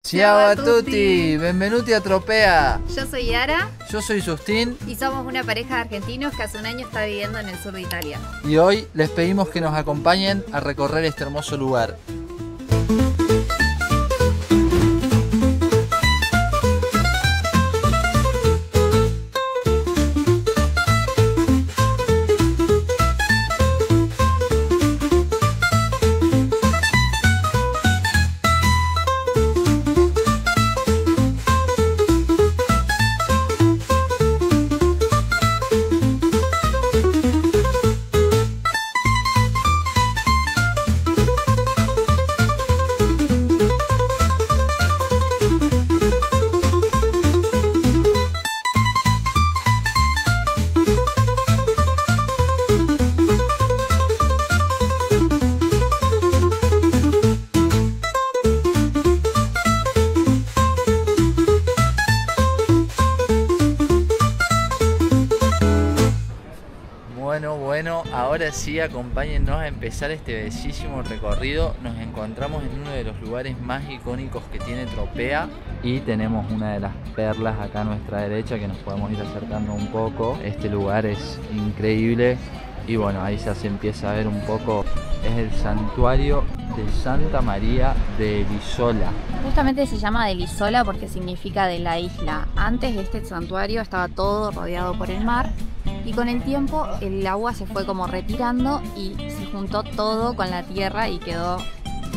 Ciao a tutti, benvenuti a Tropea. Yo soy Yara. Yo soy Justín. Y somos una pareja de argentinos que hace un año está viviendo en el sur de Italia. Y hoy les pedimos que nos acompañen a recorrer este hermoso lugar. Bueno, ahora sí acompáñennos a empezar este bellísimo recorrido. Nos encontramos en uno de los lugares más icónicos que tiene Tropea y tenemos una de las perlas acá a nuestra derecha que nos podemos ir acercando un poco. Este lugar es increíble y bueno, ahí ya se empieza a ver un poco. Es el santuario de Santa María de Elisola. Justamente se llama de Elisola porque significa de la isla. Antes de este santuario estaba todo rodeado por el mar y con el tiempo el agua se fue como retirando y se juntó todo con la tierra y quedó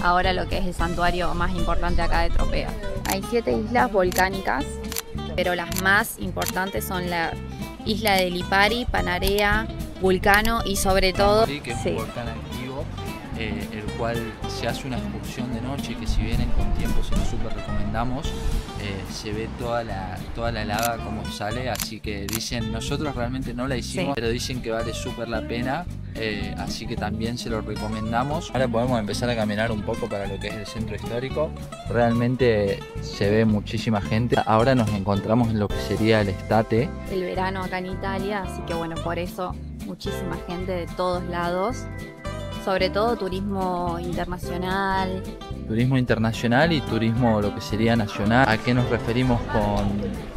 ahora lo que es el santuario más importante acá de Tropea. Hay 7 islas volcánicas, pero las más importantes son la isla de Lipari, Panarea, Vulcano y sobre todo... Sí, que es un volcán activo, el cual se hace una excursión de noche que si vienen con tiempo se lo súper recomendamos. Se ve toda la lava como sale, así que dicen, nosotros realmente no la hicimos, pero dicen que vale súper la pena, así que también se lo recomendamos. Ahora podemos empezar a caminar un poco para lo que es el centro histórico. Realmente se ve muchísima gente. Ahora nos encontramos en lo que sería el Estate. El verano acá en Italia, así que bueno, por eso muchísima gente de todos lados, sobre todo turismo internacional. Turismo internacional y turismo lo que sería nacional. ¿A qué nos referimos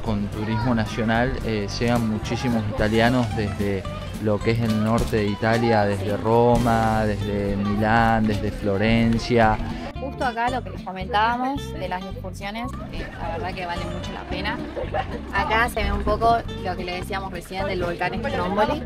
con turismo nacional? Llegan muchísimos italianos desde lo que es el norte de Italia, desde Roma, desde Milán, desde Florencia. Justo acá lo que les comentábamos de las excursiones, la verdad que vale mucho la pena. Acá se ve un poco lo que le decíamos recién del volcán Stromboli,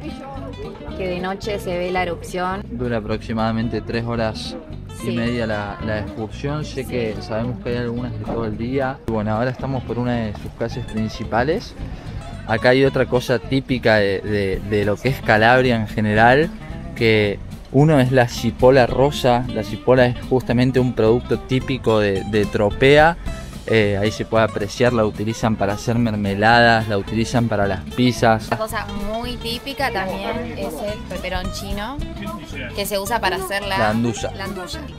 que de noche se ve la erupción. Dura aproximadamente 3 horas y media la excursión. Sé que sabemos que hay algunas de todo el día. Bueno, ahora estamos por una de sus calles principales. Acá hay otra cosa típica de lo que es Calabria en general, que uno es la cipolla rosa. La cipolla es justamente un producto típico de Tropea. Ahí se puede apreciar, la utilizan para hacer mermeladas, la utilizan para las pizzas. Una cosa muy típica también es el peperoncino, que se usa para hacer la andusa,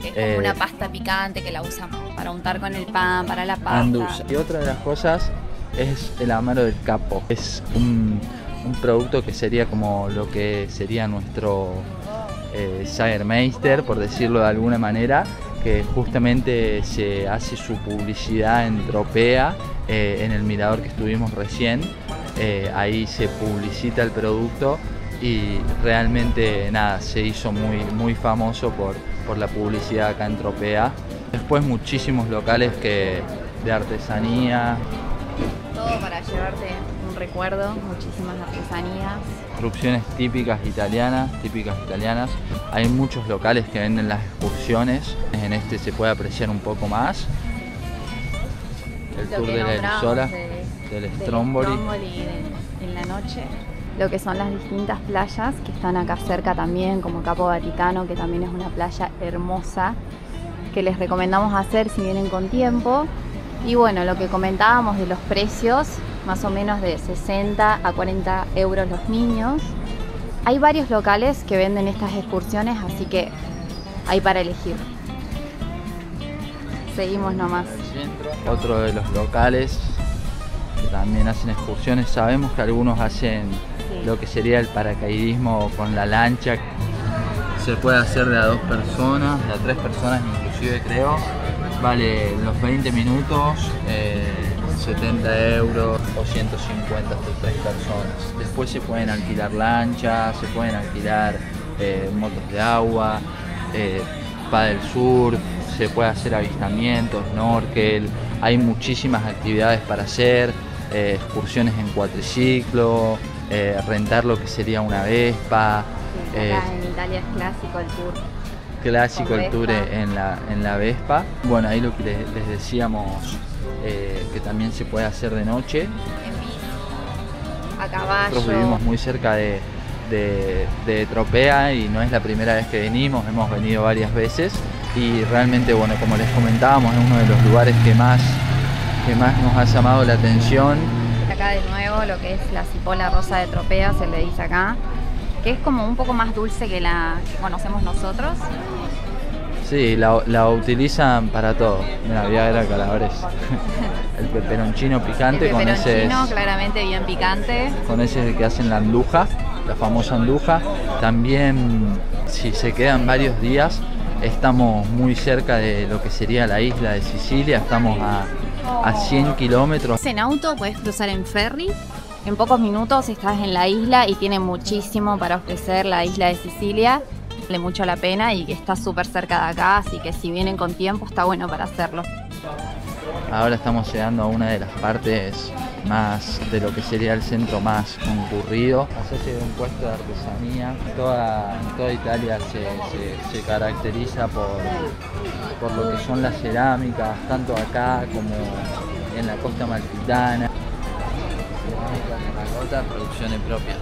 que es como una pasta picante que la usan para untar con el pan, para la pasta. Andusa. Y otra de las cosas es el amaro del capo. Es un producto que sería como lo que sería nuestro Jägermeister, por decirlo de alguna manera, que justamente se hace su publicidad en Tropea, en el mirador que estuvimos recién. Ahí se publicita el producto y realmente nada, se hizo muy famoso por la publicidad acá en Tropea. Después muchísimos locales de artesanía. Todo para llevarte un recuerdo, muchísimas artesanías. Construcciones típicas italianas. Hay muchos locales que venden las excursiones. En este se puede apreciar un poco más el tour de la Elisola, del Stromboli. En la noche. Lo que son las distintas playas que están acá cerca también, como Capo Vaticano, que también es una playa hermosa que les recomendamos hacer si vienen con tiempo. Y bueno, lo que comentábamos de los precios, más o menos de 60 a 40 euros los niños. Hay varios locales que venden estas excursiones, así que hay para elegir. Seguimos nomás. Otro de los locales que también hacen excursiones. Sabemos que algunos hacen lo que sería el paracaidismo con la lancha. Se puede hacer de a 2 personas, de a 3 personas inclusive creo. vale los 20 minutos 70 euros o 150 hasta 3 personas. Después se pueden alquilar lanchas, se pueden alquilar motos de agua, paddle surf, se puede hacer avistamientos, snorkel, hay muchísimas actividades para hacer, excursiones en cuatriciclo, rentar lo que sería una Vespa. Sí, acá en Italia es clásico el tour. Clásico el tour en la Vespa. Bueno, ahí lo que les decíamos, que también se puede hacer de noche. En bici, a caballo. Nosotros vivimos muy cerca de Tropea y no es la primera vez que venimos, hemos venido varias veces y realmente, bueno, como les comentábamos, es uno de los lugares que más nos ha llamado la atención. Acá de nuevo lo que es la cipolla rosa de Tropea, se le dice acá, que es como un poco más dulce que la que conocemos nosotros. Sí, la utilizan para todo. Mira, voy a ver acá la ves. El peperoncino picante, el peperoncino claramente bien picante. Con ese es el que hacen la anduja, la famosa anduja. También, si se quedan varios días, estamos muy cerca de lo que sería la isla de Sicilia, estamos a 100 kilómetros. En auto puedes cruzar en ferry, en pocos minutos estás en la isla y tiene muchísimo para ofrecer la isla de Sicilia. Vale mucho la pena y que está súper cerca de acá, así que si vienen con tiempo está bueno para hacerlo. Ahora estamos llegando a una de las partes más de lo que sería el centro más concurrido. Allá se ve un puesto de artesanía. Toda Italia se caracteriza por lo que son las cerámicas, tanto acá como en la costa amalfitana. Cerámicas, terracotas, producciones propias.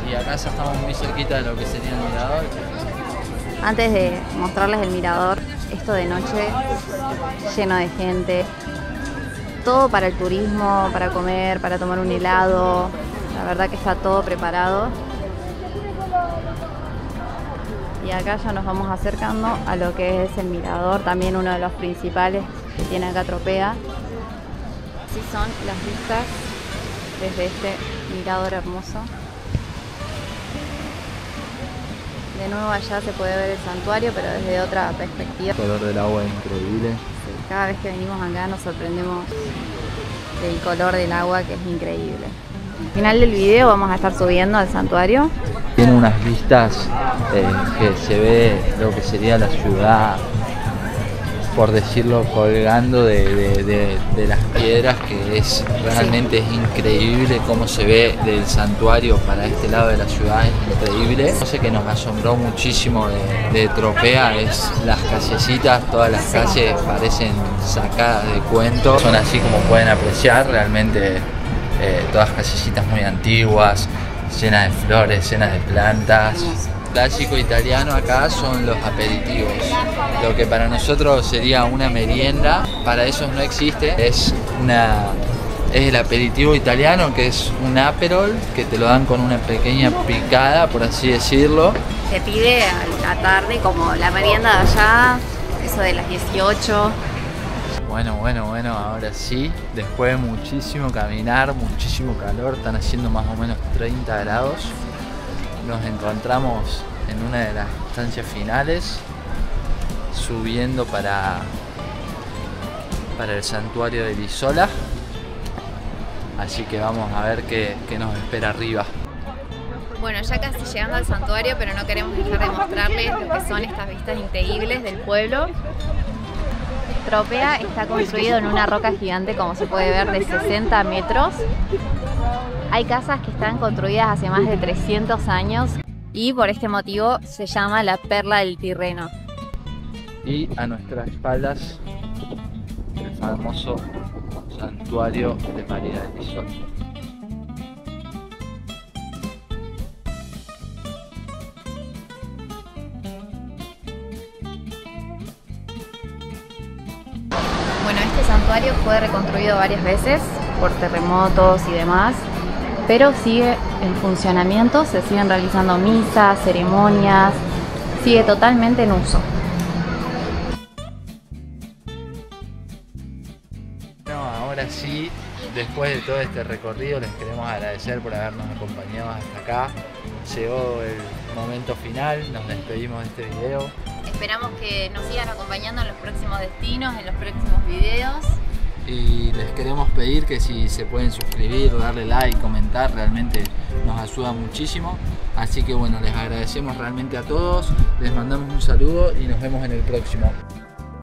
Y acá ya estamos muy cerquita de lo que sería el mirador. Antes de mostrarles el mirador, esto de noche lleno de gente, todo para el turismo, para comer, para tomar un helado, la verdad que está todo preparado. Y acá ya nos vamos acercando a lo que es el mirador, también uno de los principales que tiene acá Tropea. Así son las vistas desde este mirador hermoso. De nuevo allá se puede ver el santuario, pero desde otra perspectiva. El color del agua es increíble. Sí, cada vez que venimos acá nos sorprendemos del color del agua, que es increíble. Al final del video vamos a estar subiendo al santuario. Tiene unas vistas que se ve lo que sería la ciudad, por decirlo, colgando de las piedras, que es realmente es increíble cómo se ve del santuario para este lado de la ciudad, es increíble. No sé, que nos asombró muchísimo de Tropea es las callecitas, todas las calles parecen sacadas de cuentos, son así como pueden apreciar, realmente todas callecitas muy antiguas, llenas de flores, llenas de plantas. Clásico italiano acá son los aperitivos. Lo que para nosotros sería una merienda, para ellos no existe. Es el aperitivo italiano, que es un aperol, que te lo dan con una pequeña picada, por así decirlo. Se pide a la tarde como la merienda de allá, eso de las 18. Bueno, ahora sí, después de muchísimo caminar, muchísimo calor, están haciendo más o menos 30 grados. Nos encontramos en una de las estancias finales, subiendo para el santuario de Isola. Así que vamos a ver qué nos espera arriba. Bueno, ya casi llegando al santuario, pero no queremos dejar de mostrarles lo que son estas vistas increíbles del pueblo. Tropea está construido en una roca gigante, como se puede ver, de 60 metros. Hay casas que están construidas hace más de 300 años y por este motivo se llama la Perla del Tirreno. Y a nuestras espaldas el famoso santuario de María del Isola. Bueno, este santuario fue reconstruido varias veces por terremotos y demás, pero sigue en funcionamiento, se siguen realizando misas, ceremonias, sigue totalmente en uso. Bueno, ahora sí, después de todo este recorrido, les queremos agradecer por habernos acompañado hasta acá. Llegó el momento final, nos despedimos de este video. Esperamos que nos sigan acompañando en los próximos destinos, en los próximos videos. Y les queremos pedir que si se pueden suscribir, darle like, comentar, realmente nos ayuda muchísimo. Así que bueno, les agradecemos realmente a todos, les mandamos un saludo y nos vemos en el próximo.